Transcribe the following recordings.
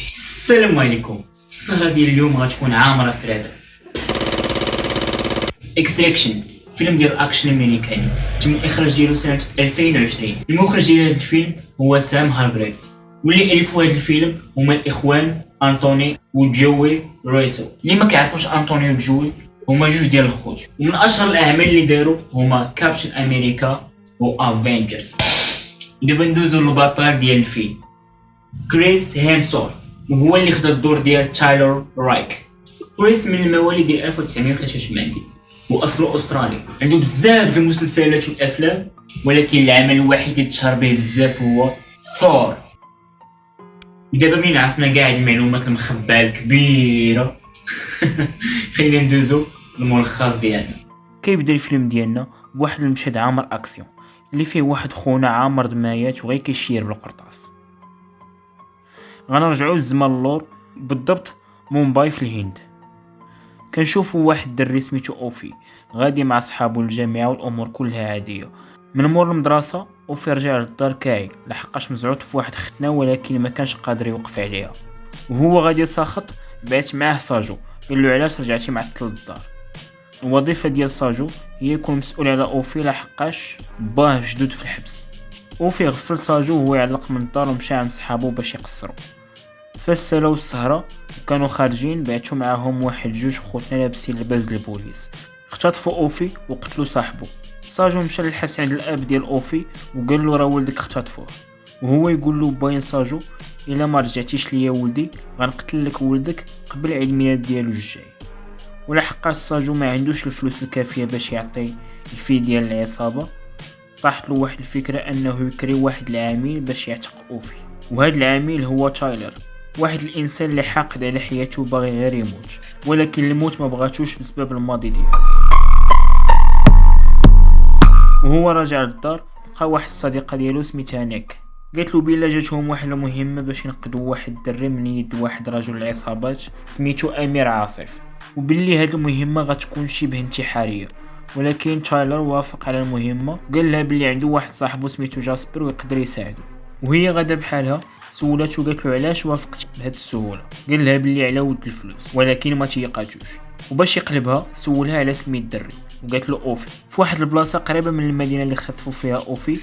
السلام عليكم. السهرة ديال اليوم غتكون عامرة فرادة. اكستراكشن، فيلم ديال اكشن امريكاني تم الاخراج ديالو سنة 2020. المخرج ديال هذا الفيلم هو سام هارغريف، واللي الفوا هذا الفيلم هما الاخوان انطوني وجوي رويسو. اللي ما كيعرفوش انطوني وجوي هما جوج ديال الخوت، ومن اشهر الاعمال اللي داروا هما كابتن امريكا و افنجرز. دابا ندوزو للبطل ديال الفيلم كريس هيمسورث، وهو اللي خدا الدور ديال تايلر رايك. كريس من المواليد ديال 1983 واصله استرالي، عنده بزاف ديال المسلسلات والافلام، ولكن العمل الوحيد اللي تشهر به بزاف هو ثور. دابا منين عرفنا كاع المعلومات المخبأة الكبيرة خلينا ندوزو للملخص ديالنا. كيبدا الفيلم ديالنا بواحد المشهد عامر اكسيون اللي فيه واحد خونا عامر دمايات وغير كيشير بالقرطاس. غنرجعوا للزمان اللور، بالضبط مومباي في الهند. كنشوفوا واحد الدري سميتو اوفي غادي مع صحابو للجامعه والامور كلها عاديه. من مور المدرسه اوفي رجع للدار كاعي لحقاش مزعوط في واحد ختنه، ولكن ما كانش قادر يوقف عليها. وهو غادي ساخط بعت معاه ساجو، قال له علاش رجعتي معطل للدار. الوظيفه ديال ساجو هي يكون مسؤول على اوفي لحقاش باه جدود في الحبس. اوفي غفل ساجو وهو يعلق من الدار ومشى عند صحابو باش يقصروا. فسلوا السهرة وكانوا خارجين بعتوا معاهم واحد جوج خوتنا لابسين لباس البوليس. اختطفوا اوفي وقتلوا صاحبه. ساجو مشى للحبس عند الاب ديال اوفي وقال له راه ولدك اختطفوه، وهو يقول له باين ساجو الا ما رجعتيش ليا ولدي غنقتل لك ولدك قبل عيد الميلاد ديالو الجاي. ولحقاش ساجو ما عندوش الفلوس الكافيه باش يعطي الفي ديال العصابه، طاحت له واحد الفكره انه يكري واحد العميل باش يعتق اوفي. وهذا العميل هو تايلر، واحد الانسان اللي حاقد على حياته باغي غير يموت، ولكن الموت ما بغاتوش بسبب الماضي ديالو. وهو راجع للدار لقى واحد الصديقه ديالو سميتها نيك، قالت له بلا جاتهم واحد المهمه باش ينقذوا واحد الدري من يد واحد رجل العصابات سميتو امير عاصف، وباللي هاد المهمه غتكون شبه انتحاريه. ولكن تايلر وافق على المهمه، قال لها بلي عنده واحد صاحبه سميتو جاسبر ويقدر يساعده. وهي غادا بحالها سولاتو قالت له علاش وافقت بهذه السهوله، قال لها بلي على ود الفلوس ولكن ما تيقاتوش. وباش يقلبها سولها على سمي الدري وقالت له اوفي. في واحد البلاصه قريبه من المدينه اللي اختطفوا فيها اوفي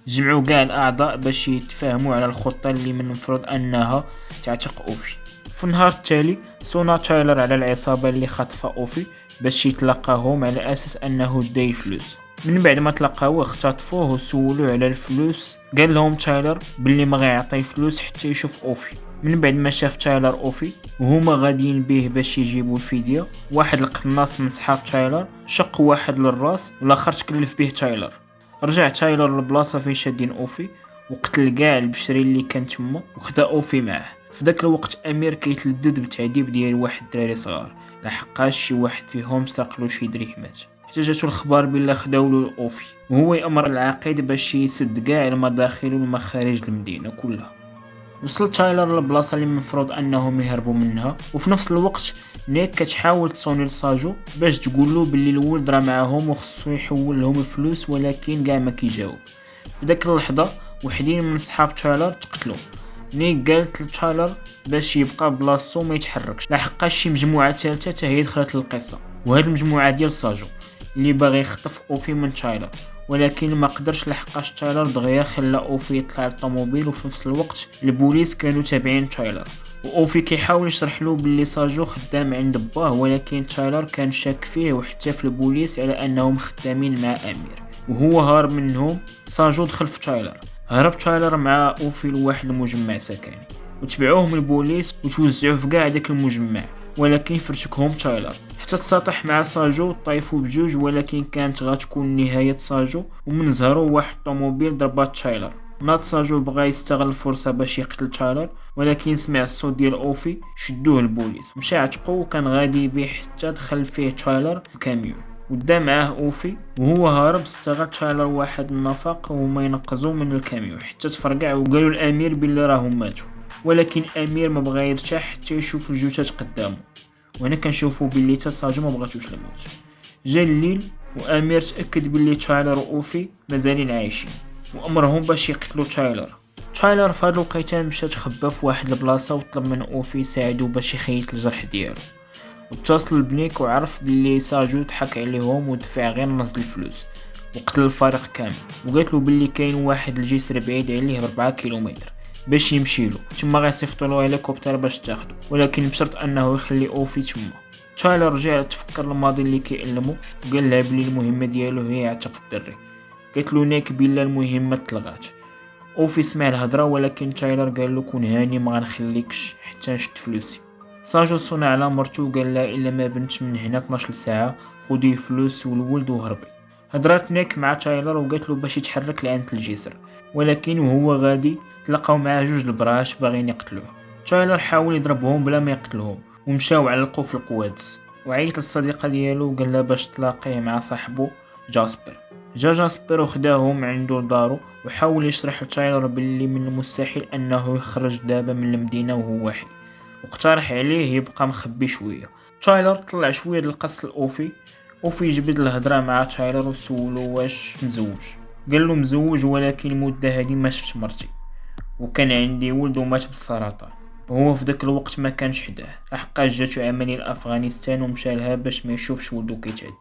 جمعوا كاع الاعضاء باش يتفاهموا على الخطه اللي من المفروض انها تعتق اوفي. في النهار التالي صونا تايلر على العصابه اللي خاطفه اوفي باش يتلاقاهم على اساس انه داي فلوس. من بعد ما تلاقاوه اختطفوه وسولوه على الفلوس، قال لهم تايلر باللي ما غيعطي فلوس حتى يشوف اوفي. من بعد ما شاف تايلر اوفي وهما غاديين به باش يجيبوا الفديه، واحد القناص من صحاب تايلر شق واحد للراس والاخر تكلف به تايلر. رجع تايلر للبلاصه فين شادين اوفي وقتل كاع البشري اللي كان تما وخدا اوفي معاه. في ذاك الوقت امير كيتلذذ بالتعذيب ديال واحد الدراري صغار لحقاش شي واحد فيهم سرق له شي دريهمات. حتى جاتو الخبار بلا خداو له اوفي، وهو يامر العقيد باش يسد كاع المداخل والمخارج المدينه كلها. وصل تايلر للبلاصه اللي المفروض انهم يهربوا منها، وفي نفس الوقت نيك كتحاول تصوني لساجو باش تقول له باللي الولد راه معاهم وخصو يحول لهم الفلوس، ولكن كاع ما كيجاوب. في داك اللحظه وحدين من صحاب تايلر تقتلوا. نيك قالت لتايلر باش يبقى بلاصتو ما يتحركش لحقاش شي مجموعه ثالثه حتى هي دخلت للقصه، وهاد المجموعه ديال ساجو اللي باغي يخطف اوفي من تايلر، ولكن ما قدرش لحقاش تايلر دغيا خلى اوفي يطلع للطوموبيل. وفي نفس الوقت البوليس كانوا تابعين تايلر، واوفي كيحاول يشرح له باللي ساجو خدام عند باه، ولكن تايلر كان شاك فيه وحتى في البوليس على انهم خدامين مع امير وهو هارب منهم. ساجو دخل في تايلر، هرب تايلر مع اوفي لواحد المجمع سكني وتبعوهم البوليس وتوزعوا في كاع داك المجمع، ولكن فرشكهم تايلر حتى تساطح مع ساجو وطايفوا بجوج. ولكن كانت غتكون نهاية ساجو، ومن زهروا واحد الطوموبيل ضربات تايلر. ناض ساجو بغا يستغل الفرصة باش يقتل تايلر، ولكن سمع الصوت ديال اوفي شدوه البوليس مشى عتقو وكان غادي بيه حتى دخل فيه تايلر الكاميون ودا معاه اوفي. وهو هارب استغل تايلر واحد النفق وهما ينقزوا من الكاميون حتى تفرقع وقالوا الامير باللي راهم ماتوا. ولكن امير ما بغى يرتاح حتى يشوف الجثث قدامه، وهنا كنشوفوا باللي تا ساجو ما بغاتوش الموت. جا الليل وامير تاكد باللي تايلر واوفي مازالين عايشين وامرهم باش يقتلوا تايلر. تايلر في هاد الوقيته مشى تخبى في واحد البلاصه وطلب من اوفي يساعدو باش يخيط الجرح ديالو، واتصل بنيك وعرف بلي ساجو ضحك عليهم ودفع غير نص الفلوس وقتل الفريق كامل، وقالت له بلي كاين واحد الجسر بعيد عليه ب4 كيلومتر باش يمشيلو، تما غيصيفطولو هليكوبتر باش تاخدو، ولكن بشرط انه يخلي اوفي تما. تايلر رجع تفكر الماضي اللي كيألمو وقال لها بلي المهمه ديالو هي يعتق الدري. قالت له نيك بلا المهمه تلغات. اوفي سمع الهضره، ولكن تايلر قال له كون هاني ما غنخليكش حتى نشد فلوسي. ساجو صنع على مرتو وقال لها الا ما بنتش من هنا 12 ساعه خدي فلوس والولد وهربي. هضرات نيك مع تايلر وقالت له باش يتحرك لعند الجسر، ولكن وهو غادي تلقاو معاه جوج البراش باغيين يقتلوه. تايلر حاول يضربهم بلا ما يقتلهم ومشاو علقوا في القوادس، وعيط للصديقه ديالو وقال لها باش تلاقيه مع صاحبه جاسبر. جاسبر وخداهم عنده لدارو وحاول يشرح لتايلر باللي من المستحيل انه يخرج دابا من المدينه وهو حي، واقترح عليه يبقى مخبي شويه. تايلر طلع شويه للقص الاوفي. اوفي جبد الهضره مع تايلر وسولو واش مزوج. قال له مزوج، ولكن المده هذه ما شفت مرتي وكان عندي ولد ومات بالسرطان، وهو في ذاك الوقت ما كانش حداه، لحقاش جاتو عمليه لافغانستان ومشى لها باش ما يشوفش ولدو كيتعذب.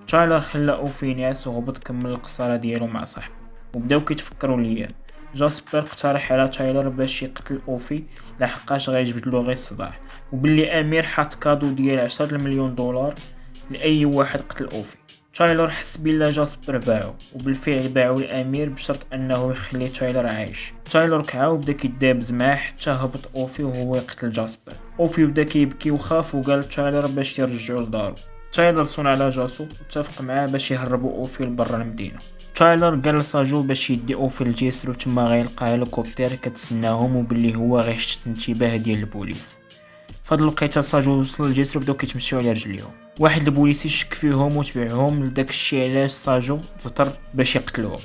تايلر خلى اوفي نعس وهبط كمل القصاره ديالو مع صاحبه وبداو كيتفكروا ليام. جاسبر اقترح على تايلر باش يقتل اوفي لحقاش غيجبدلو غير الصداع، وباللي امير حاط كادو ديال 10 مليون دولار لاي واحد قتل اوفي. تايلر حس بلا جاسبر باعو، وبالفعل باعو الامير بشرط انه يخلي تايلر عايش. تايلر كعا وبدا كيدابز معاه حتى هبط اوفي وهو يقتل جاسبر. اوفي بدا كيبكي وخاف وقال تايلر باش يرجعو لدارو. تايلر صون على جاسو واتفق معاه باش يهربوا اوفي لبرا المدينه. تايلر قال لساجو باش يدي اوفي الجسر وتما غيلقى هليكوبتر كتسناهم وباللي هو غيشتت الانتباه ديال البوليس. فهاد الوقيته ساجو وصل للجسر وبداو كيتمشيو على رجليهم. واحد البوليسي شك فيهم وتبعهم لداك الشيء علاش ساجو فطر باش يقتلهم.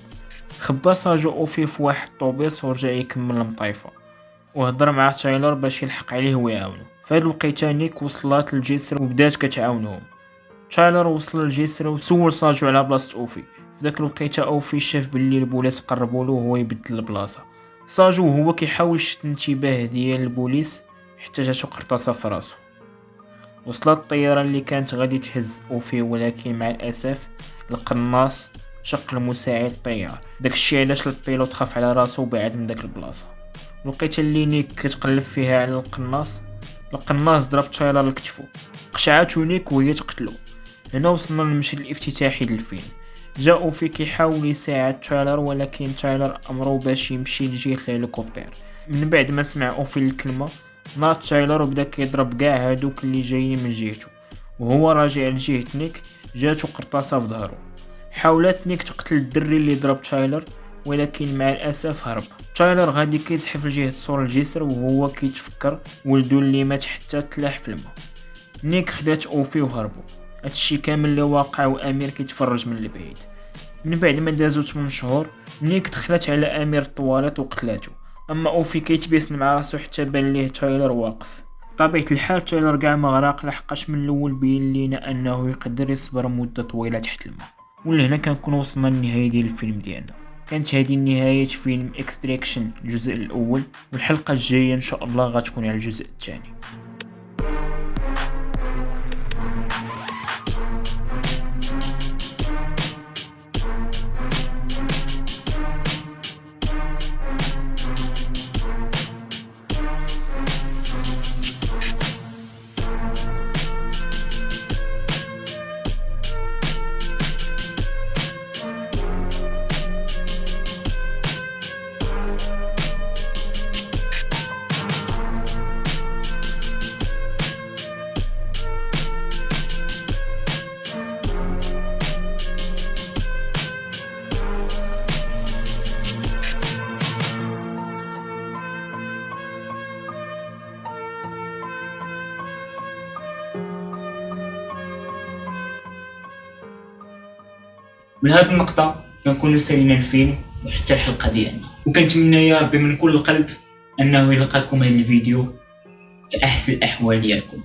خبا ساجو اوفي في واحد الطوبيس ورجع يكمل المطايفه وهضر مع تايلر باش يلحق عليه ويعاونو. فهاد الوقيته نيك وصلات للجسر وبدات كتعاونهم. تايلر وصل للجسر وسول ساجو على بلاصه اوفي. في ذاك الوقيته اوفي شاف باللي البوليس قربوا له وهو يبدل البلاصه. ساجو هو كيحاول يشد الانتباه ديال البوليس حتى جاتو قرطاسه في راسو. وصلت الطياره اللي كانت غادي تهز اوفي، ولكن مع الاسف القناص شق المساعد الطيار. داكشي علاش البيلوت خاف على راسو وبعد من داك البلاصه. لقيت اللي نيك كتقلب فيها على القناص ضرب تايلر لكتفو، قشعاتو نيك وهي تقتلو. هنا وصلنا للمشهد الافتتاحي للفيلم. جا اوفي كيحاول يساعد تايلر، ولكن تايلر امره باش يمشي لجهه الهليكوبتر. من بعد ما سمع اوفي الكلمه ناض تايلر وبدا كيضرب كاع هادوك اللي جايين من جهته، وهو راجع لجهه نيك جاتو قرطاسه في ظهره. حاولت نيك تقتل الدري اللي ضرب تايلر، ولكن مع الاسف هرب. تايلر غادي كيزحف لجهه سور الجسر وهو كيتفكر ولدو اللي مات حتى تلاح في الماء. نيك خدات اوفي وهربوا. هادشي كامل اللي واقع وامير كيتفرج من البعيد. من بعد ما دازو 8 شهور نيك دخلت على امير الطواليت وقتلاتو، اما اوفي كيتبيسن مع راسو حتى بان ليه تايلر واقف. بطبيعه الحال تايلر كاع ما غرق، لحقاش من الاول بين لينا انه يقدر يصبر مده طويله تحت الماء. ولهنا كنكون وصلنا للنهايه ديال الفيلم ديالنا. كانت هذه نهايه فيلم اكستراكشن الجزء الاول، والحلقه الجايه ان شاء الله غتكون على الجزء الثاني. من هذه النقطة كنكونوا سالينا الفيلم وحتى الحلقة ديالنا، وكنتمنى يا ربي من كل القلب أنه يلقاكم هذا الفيديو في أحسن الأحوال ديالكم.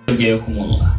دعوكم الله.